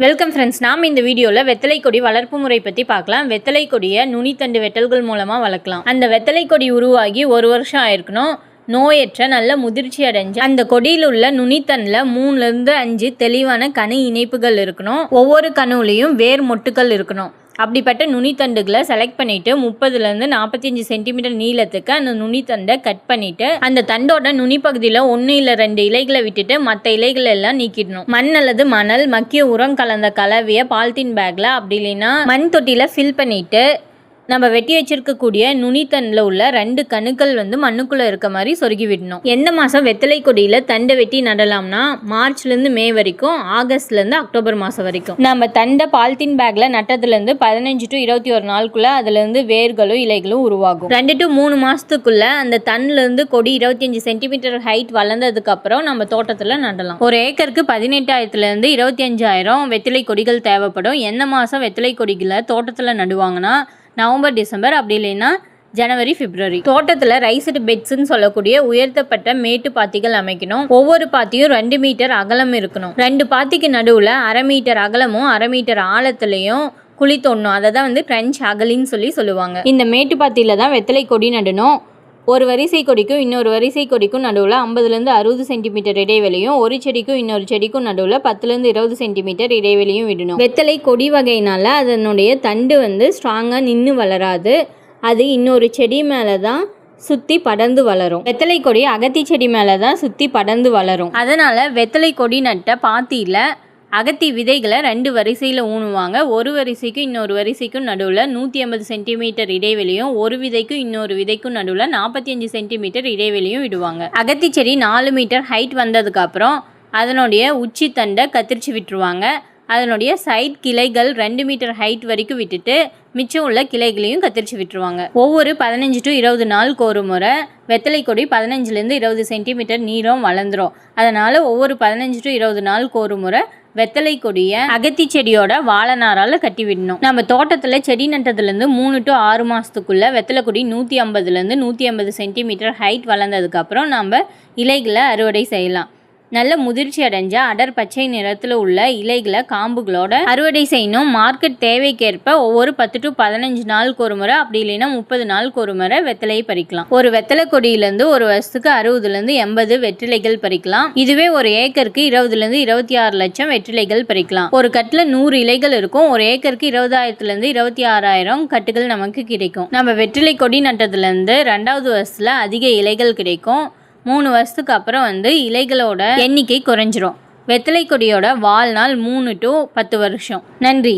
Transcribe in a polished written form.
Welcome friends. நாம் இந்த வீடியோவில் வெத்தலை கொடி வளர்ப்பு முறை பற்றி பார்க்கலாம். வெத்தலை கொடியை நுனித்தண்டு வெட்டல்கள் மூலமாக வளர்க்கலாம். அந்த வெத்தலை கொடி உருவாகி 1 வருஷம் ஆயிருக்கணும். நோயற்ற நல்ல முதிர்ச்சி அடைஞ்சு அந்த கொடியில் உள்ள நுனித்தண்டில் 3லேருந்து 5 தெளிவான கணு இணைப்புகள் இருக்கணும். ஒவ்வொரு கணுலையும் வேர் மொட்டுக்கள் இருக்கணும். அப்படிப்பட்ட நுனித்தண்டுகளை செலக்ட் பண்ணிட்டு 30லேருந்து 45 சென்டிமீட்டர் நீளத்துக்கு அந்த நுனித்தண்டை கட் பண்ணிட்டு அந்த தண்டோட நுனிப்பகுதியில் 1 இல்லை 2 இலைகளை விட்டுட்டு மற்ற இலைகள் எல்லாம் நீக்கிடணும். மண் அல்லது மணல், மக்கிய உரம் கலந்த கலவையை பாலித்தீன் பேக்ல அப்படி இல்லைன்னா மண் தொட்டியில ஃபில் பண்ணிட்டு நம்ம வெட்டி வச்சிருக்கக்கூடிய நுனித்தண்டில் உள்ள 2 கணுக்கள் மண்ணுக்குள்ளே இருக்க மாதிரி சொருகி விடணும். எந்த மாதம் வெத்தலை கொடியில் தண்டை வெட்டி நடலாம்னா மார்ச்லேருந்து மே வரைக்கும், ஆகஸ்ட்லேருந்து அக்டோபர் மாதம் வரைக்கும். நம்ம தண்டை பாலித்தீன் பேக்கில் நட்டதுலேருந்து 15 to 21 நாளுக்குள்ளே அதுலேருந்து வேர்களும் இலைகளும் உருவாகும். 2 to 3 மாதத்துக்குள்ளே அந்த தண்டிலேருந்து கொடி 25 சென்டிமீட்டர் ஹைட் வளர்ந்ததுக்கப்புறம் நம்ம தோட்டத்தில் நடலாம். ஒரு ஏக்கருக்கு 18,000லேருந்து 25,000 வெத்தலை கொடிகள் தேவைப்படும். எந்த மாதம் வெத்தலை கொடிகளை தோட்டத்தில் நடுவாங்கன்னா நவம்பர், டிசம்பர், அப்படி இல்லைன்னா ஜனவரி, பிப்ரவரி. தோட்டத்தில் ரைஸ்டு பெட்ஸ்ன்னு சொல்லக்கூடிய உயர்த்தப்பட்ட மேட்டு பாத்திகள் அமைக்கணும். ஒவ்வொரு பாத்தியும் 2 மீட்டர் அகலம் இருக்கணும். 2 பாத்திக்கு நடுவில் 1/2 மீட்டர் அகலமும் 1/2 மீட்டர் ஆழத்துலையும் குழி தோண்டணும். அதை தான் ட்ரென்ச் அகலின்னு சொல்லுவாங்க. இந்த மேட்டு பாத்தியில் தான் வெத்தலை கொடி நடணும். ஒரு வரிசை கொடிக்கும் இன்னொரு வரிசை கொடிக்கும் நடுவில் 50லேருந்து 60 சென்டிமீட்டர் இடைவெளியும், ஒரு செடிக்கும் இன்னொரு செடிக்கும் நடுவில் 10லேருந்து 20 சென்டிமீட்டர் இடைவெளியும் விடணும். வெத்தலை கொடி வகையினால அதனுடைய தண்டு ஸ்ட்ராங்காக நின்று வளராது. அது இன்னொரு செடி மேலே தான் சுற்றி படர்ந்து வளரும். வெத்தலை கொடி அகத்தி செடி மேலே தான் சுற்றி படர்ந்து வளரும். அதனால் வெத்தலை கொடி நட்ட பாத்தியில் அகத்தி விதைகளை 2 வரிசையில் ஊனுவாங்க. ஒரு வரிசைக்கும் இன்னொரு வரிசைக்கும் நடுவில் 150 சென்டிமீட்டர் இடைவெளியும், ஒரு விதைக்கும் இன்னொரு விதைக்கும் நடுவில் 45 சென்டிமீட்டர் இடைவெளியும் விடுவாங்க. அகத்தி செடி 4 மீட்டர் ஹைட் வந்ததுக்கப்புறம் அதனுடைய உச்சி தண்டை கத்திரிச்சு விட்டுருவாங்க. அதனுடைய சைட் கிளைகள் 2 மீட்டர் ஹைட் வரைக்கும் விட்டுட்டு மிச்சம் உள்ள கிளைகளையும் கத்திரிச்சு விட்டுருவாங்க. ஒவ்வொரு 15 to 20 நாளுக்கு ஒரு முறை வெத்தலை கொடி 15லேருந்து 20 சென்டிமீட்டர் நீளம் வளர்ந்துடும். அதனால் ஒவ்வொரு 15 to 20 நாளுக்கு ஒரு முறை வெத்தலை கொடியை அகத்தி செடியோட வாழைநாரால் கட்டி விடணும். நம்ம தோட்டத்தில் செடி நட்டதுலேருந்து 3 to 6 மாதத்துக்குள்ளே வெத்தலை கொடி 150லேருந்து 150 சென்டிமீட்டர் ஹைட் வளர்ந்ததுக்கப்புறம் நம்ம இலைகளை அறுவடை செய்யலாம். நல்ல முதிர்ச்சி அடைஞ்ச அடர் பச்சை நிறத்தில் உள்ள இலைகளை காம்புகளோட அறுவடை செய்யணும். மார்க்கெட் தேவைக்கேற்ப ஒவ்வொரு 10 to 15 நாளுக்கு ஒரு முறை, அப்படி இல்லைன்னா 30 நாளுக்கு ஒரு முறை வெத்தலையை பறிக்கலாம். ஒரு வெத்தலை கொடியிலேருந்து ஒரு வருஷத்துக்கு 60லேருந்து 80 வெற்றிலைகள் பறிக்கலாம். இதுவே ஒரு ஏக்கருக்கு 20லேருந்து 26 லட்சம் வெற்றிலைகள் பறிக்கலாம். ஒரு கட்டில் 100 இலைகள் இருக்கும். ஒரு ஏக்கருக்கு 20,000லேருந்து 26,000 கட்டுகள் நமக்கு கிடைக்கும். நம்ம வெற்றிலை கொடி நட்டதுலேருந்து 2வது வருஷத்தில் அதிக இலைகள் கிடைக்கும். 3 வருஷத்துக்கு அப்புறம் இலைகளோட எண்ணிக்கை குறைஞ்சிரும். வெத்தலை கொடியோட வாழ்நாள் 3 to 10 வருஷம். நன்றி.